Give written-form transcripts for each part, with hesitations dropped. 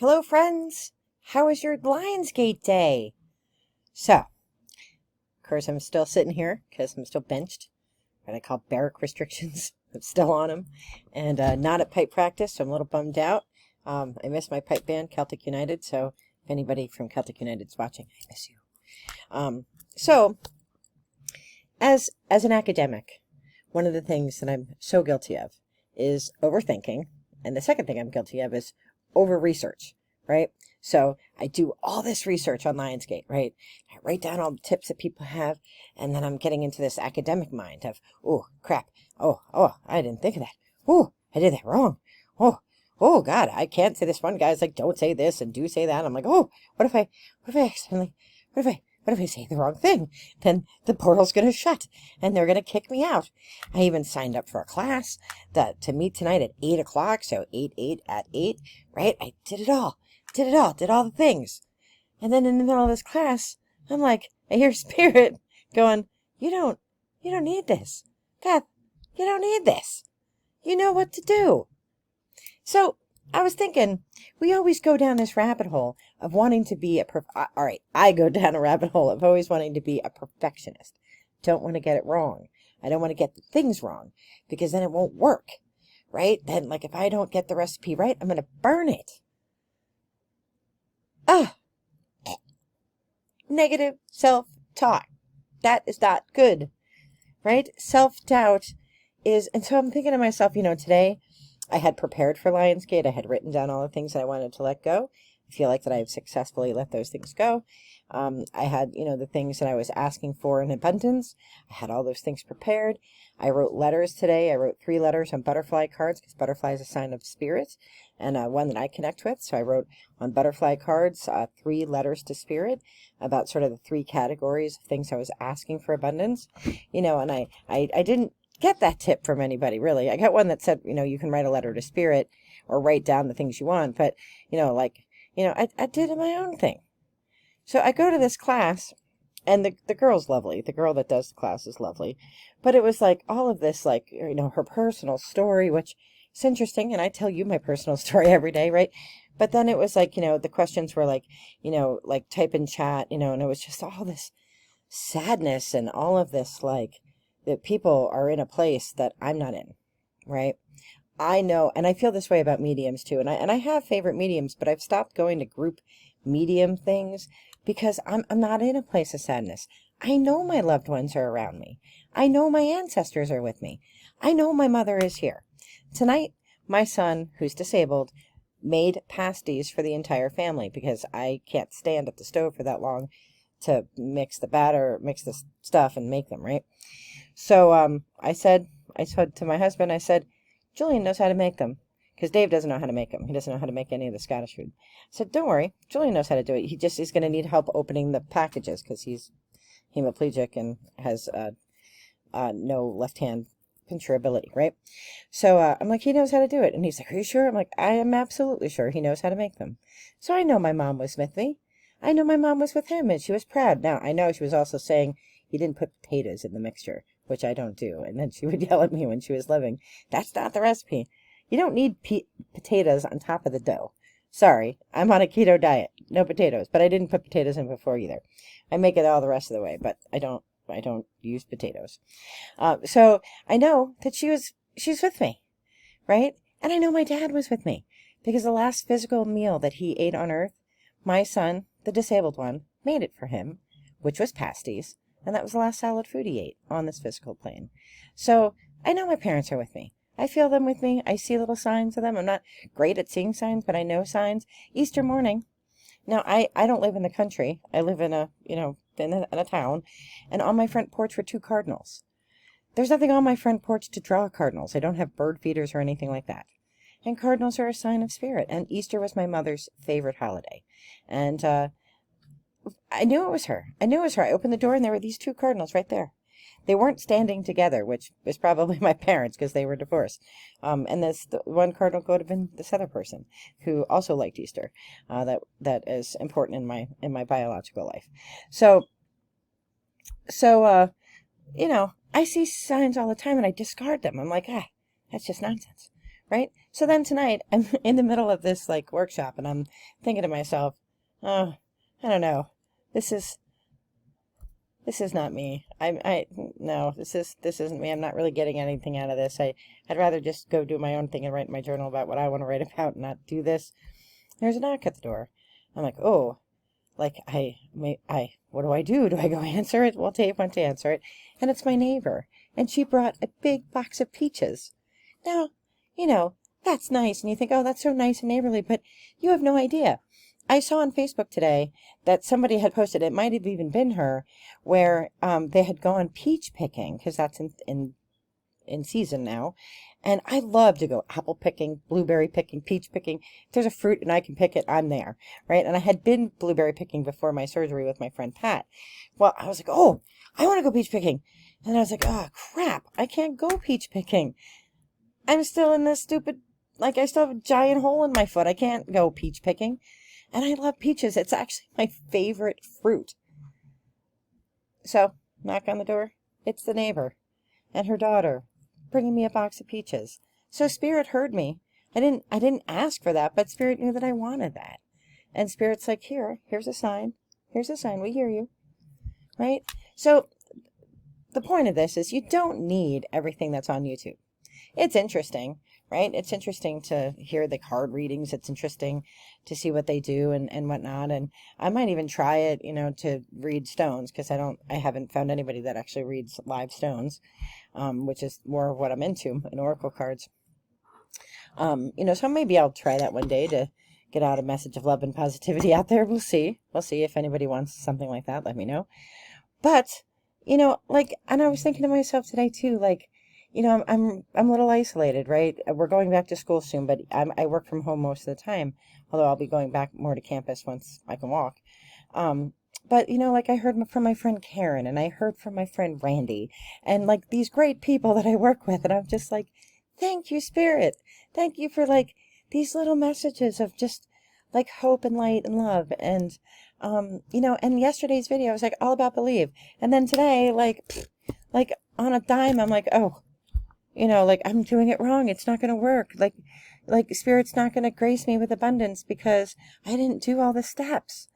Hello, friends. How was your Lionsgate day? So, of course, I'm still sitting here because I'm still benched. What I call barrack restrictions. I'm still on them. And not at pipe practice, so I'm a little bummed out. I miss my pipe band, Celtic United, so if anybody from Celtic United's watching, I miss you. So, as an academic, one of the things that I'm so guilty of is overthinking. And the second thing I'm guilty of is over-research, right? So I do all this research on Lionsgate, right? I write down all the tips that people have, and then I'm getting into this academic mind of, oh, crap. Oh, I didn't think of that. Oh, I did that wrong. Oh, God, I can't say this. One guy's like, don't say this and do say that. I'm like, oh, what if I accidentally, what if I say the wrong thing? Then the portal's going to shut, and they're going to kick me out. I even signed up for a class to meet tonight at 8 o'clock, so 8 at 8, right? I did all the things. And then in the middle of this class, I'm like, I hear Spirit going, you don't need this. Beth, you don't need this. You know what to do. So I was thinking, we always go down this rabbit hole of wanting to be all right, I go down a rabbit hole of always wanting to be a perfectionist. Don't want to get it wrong. I don't want to get the things wrong because then it won't work, right? Then, like, if I don't get the recipe right, I'm going to burn it. Negative self-talk. That is not good, right? Self-doubt is, and so I'm thinking to myself, today I had prepared for Lionsgate. I had written down all the things that I wanted to let go. I feel like that I've successfully let those things go. I had, the things that I was asking for in abundance. I had all those things prepared. I wrote letters today. I wrote 3 letters on butterfly cards because butterfly is a sign of spirit and one that I connect with. So I wrote on butterfly cards 3 letters to spirit about sort of the 3 categories of things I was asking for abundance. And I didn't get that tip from anybody, really. I got one that said, you can write a letter to spirit or write down the things you want. But, I did my own thing. So I go to this class, and the girl's lovely. The girl that does the class is lovely. But it was like all of this, like, her personal story, which is interesting. And I tell you my personal story every day, right? But then it was like, the questions were like, like type in chat, and it was just all this sadness and all of this, like, that people are in a place that I'm not in, right? I know, and I feel this way about mediums too, and I have favorite mediums, but I've stopped going to group medium things because I'm not in a place of sadness. I know my loved ones are around me. I know my ancestors are with me. I know my mother is here. Tonight, my son, who's disabled, made pasties for the entire family because I can't stand at the stove for that long to mix the batter, mix the stuff, and make them, right? So I said to my husband, I said, Julian knows how to make them, because Dave doesn't know how to make them. He doesn't know how to make any of the Scottish food. I said, don't worry, Julian knows how to do it. He just is going to need help opening the packages, because he's hemiplegic and has no left-hand pincher ability, right? So I'm like, he knows how to do it. And he's like, are you sure? I'm like, I am absolutely sure he knows how to make them. So I know my mom was with me. I know my mom was with him, and she was proud. Now, I know she was also saying he didn't put potatoes in the mixture, which I don't do. And then she would yell at me when she was living. That's not the recipe. You don't need potatoes on top of the dough. Sorry, I'm on a keto diet. No potatoes. But I didn't put potatoes in before either. I make it all the rest of the way, but I don't use potatoes. So I know that she's with me, right? And I know my dad was with me because the last physical meal that he ate on earth, my son, the disabled one, made it for him, which was pasties. And that was the last solid food he ate on this physical plane. So I know my parents are with me. I feel them with me. I see little signs of them. I'm not great at seeing signs, but I know signs. Easter morning. Now, I don't live in the country. I live in a, in a town. And on my front porch were 2 cardinals. There's nothing on my front porch to draw cardinals. I don't have bird feeders or anything like that. And cardinals are a sign of spirit. And Easter was my mother's favorite holiday. And I knew it was her. I opened the door, and there were these 2 cardinals right there. They weren't standing together, which was probably my parents because they were divorced. And this one cardinal could have been this other person who also liked Easter. That is important in my biological life. So I see signs all the time, and I discard them. I'm like, that's just nonsense, right? So then tonight I'm in the middle of this like workshop and I'm thinking to myself, oh, I don't know. This is not me. No, this isn't me. I'm not really getting anything out of this. I'd rather just go do my own thing and write in my journal about what I want to write about and not do this. There's a knock at the door. I'm like, oh, like what do I do? Do I go answer it? Well, Dave went to answer it, and it's my neighbor, and she brought a big box of peaches. Now, that's nice, and you think, oh, that's so nice and neighborly, but you have no idea. I saw on Facebook today that somebody had posted, it might have even been her, where they had gone peach picking, because that's in season now. And I love to go apple picking, blueberry picking, peach picking. If there's a fruit and I can pick it, I'm there, right? And I had been blueberry picking before my surgery with my friend Pat. Well, I was like, oh, I want to go peach picking. And I was like, oh, crap, I can't go peach picking. I'm still in this stupid, I still have a giant hole in my foot. I can't go peach picking. And I love peaches. It's actually my favorite fruit. So, knock on the door. It's the neighbor and her daughter bringing me a box of peaches. So Spirit heard me. I didn't ask for that, but Spirit knew that I wanted that. And Spirit's like, here's a sign. Here's a sign. We hear you. Right? So the point of this is you don't need everything that's on YouTube. It's interesting, right? It's interesting to hear the card readings. It's interesting to see what they do and whatnot. And I might even try it, to read stones, because I haven't found anybody that actually reads live stones, which is more of what I'm into in oracle cards. So maybe I'll try that one day to get out a message of love and positivity out there. We'll see. We'll see if anybody wants something like that. Let me know. But, and I was thinking to myself today too, I'm a little isolated, right? We're going back to school soon, but I work from home most of the time, although I'll be going back more to campus once I can walk. But, I heard from my friend Karen, and I heard from my friend Randy, and these great people that I work with, and I'm just like, thank you, Spirit. Thank you for these little messages of just hope and light and love. And, and yesterday's video was all about believe. And then today, on a dime, I'm like, oh, I'm doing it wrong. It's not going to work. Spirit's not going to grace me with abundance because I didn't do all the steps.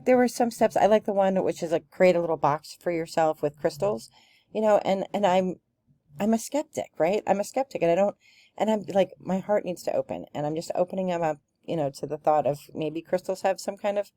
There were some steps. I like the one which is create a little box for yourself with crystals, and I'm a skeptic, right? I'm a skeptic, and I'm my heart needs to open, and I'm just opening them up, to the thought of maybe crystals have some kind of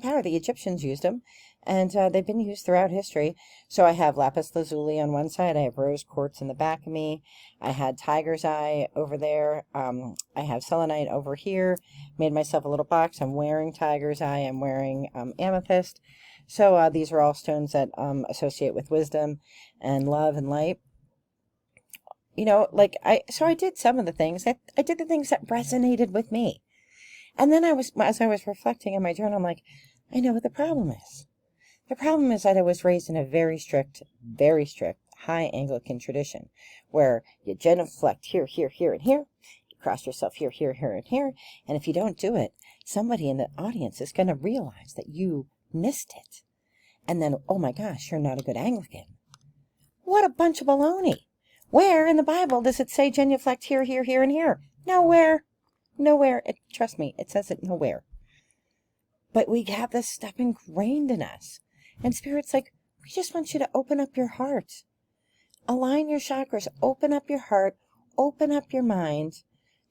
power. The Egyptians used them, and they've been used throughout history. So I have lapis lazuli on one side. I have rose quartz in the back of me. I had tiger's eye over there. I have selenite over here. Made myself a little box. I'm wearing tiger's eye. I'm wearing amethyst. So these are all stones that associate with wisdom and love and light. So I did some of the things. I did the things that resonated with me. And then as I was reflecting in my journal, I'm like, I know what the problem is. The problem is that I was raised in a very strict, high Anglican tradition, where you genuflect here, here, here, and here. You cross yourself here, here, here, and here. And if you don't do it, somebody in the audience is going to realize that you missed it. And then, oh my gosh, you're not a good Anglican. What a bunch of baloney. Where in the Bible does it say genuflect here, here, here, and here? Nowhere. Nowhere. Trust me, it says it nowhere. But we have this stuff ingrained in us. And Spirit's we just want you to open up your heart. Align your chakras. Open up your heart. Open up your mind.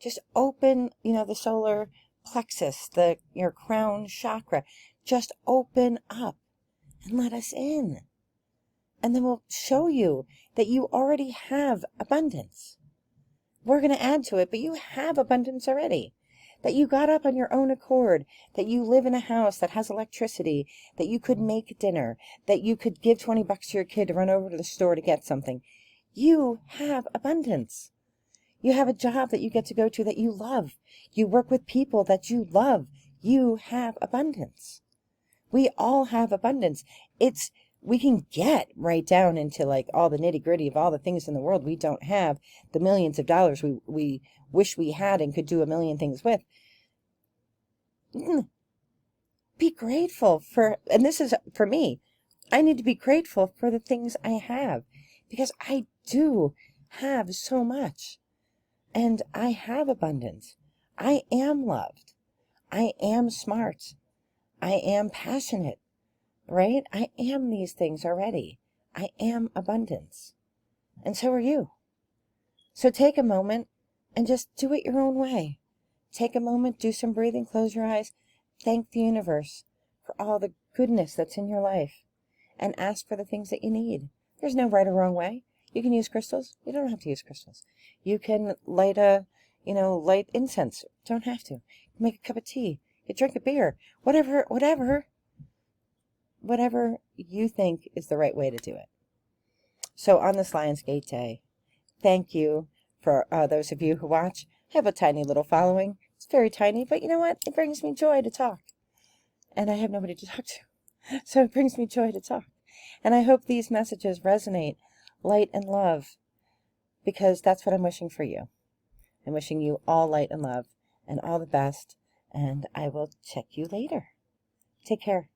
Just open, the solar plexus, your crown chakra. Just open up and let us in. And then we'll show you that you already have abundance. We're going to add to it, but you have abundance already. That you got up on your own accord, that you live in a house that has electricity, that you could make dinner, that you could give $20 to your kid to run over to the store to get something. You have abundance. You have a job that you get to go to that you love. You work with people that you love. You have abundance. We all have abundance. We can get right down into all the nitty gritty of all the things in the world we don't have, the millions of dollars we wish we had and could do a million things with. Be grateful and this is for me, I need to be grateful for the things I have, because I do have so much. And I have abundance. I am loved. I am smart. I am passionate, right? I am these things already. I am abundance. And so are you. So take a moment and just do it your own way. Take a moment, do some breathing, close your eyes, thank the universe for all the goodness that's in your life, and ask for the things that you need. There's no right or wrong way. You can use crystals. You don't have to use crystals. You can light light incense. Don't have to. Make a cup of tea. You drink a beer. Whatever you think is the right way to do it. So on this Lionsgate Day, thank you for those of you who watch. I have a tiny little following. It's very tiny, but you know what? It brings me joy to talk. And I have nobody to talk to. So it brings me joy to talk. And I hope these messages resonate, light and love, because that's what I'm wishing for you. I'm wishing you all light and love and all the best, and I will check you later. Take care.